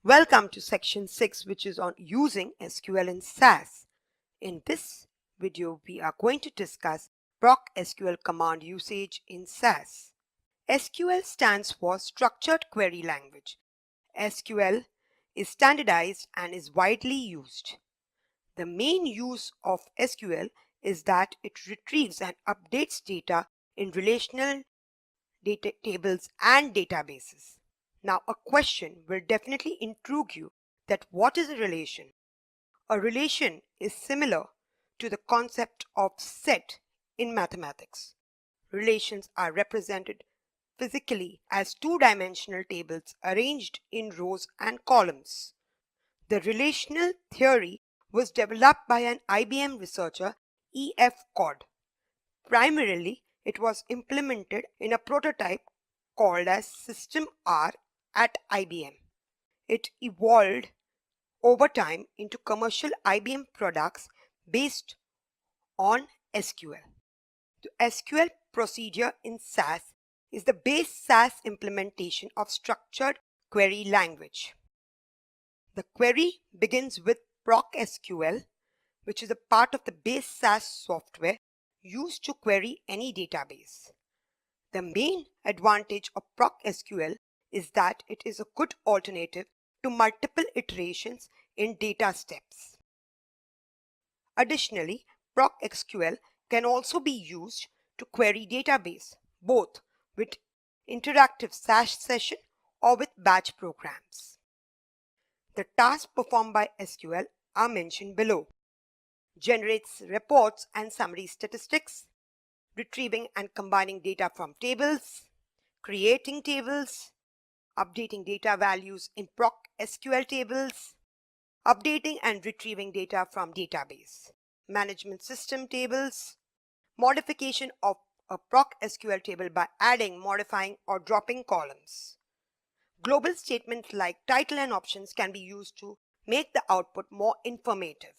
Welcome to section 6, which is on using SQL in SAS. In this video, we are going to discuss PROC SQL command usage in SAS. SQL stands for Structured Query Language. SQL is standardized and is widely used. The main use of SQL is that it retrieves and updates data in relational data tables and databases. Now, a question will definitely intrigue you that what is a relation? A relation is similar to the concept of set in mathematics. Relations are represented physically as two-dimensional tables arranged in rows and columns. The relational theory was developed by an IBM researcher, E.F. Codd. Primarily, it was implemented in a prototype called as System R at IBM. It evolved over time into commercial IBM products based on SQL. The SQL procedure in SAS is the base SAS implementation of structured query language. The query begins with PROC SQL, which is a part of the base SAS software used to query any database. The main advantage of PROC SQL is that it is a good alternative to multiple iterations in data steps. Additionally, PROC SQL can also be used to query database, both with interactive SAS session or with batch programs. The tasks performed by SQL are mentioned below. Generates reports and summary statistics, retrieving and combining data from tables, creating tables, updating data values in PROC SQL tables, updating and retrieving data from database, management system tables, modification of a PROC SQL table by adding, modifying, or dropping columns. Global statements like title and options can be used to make the output more informative.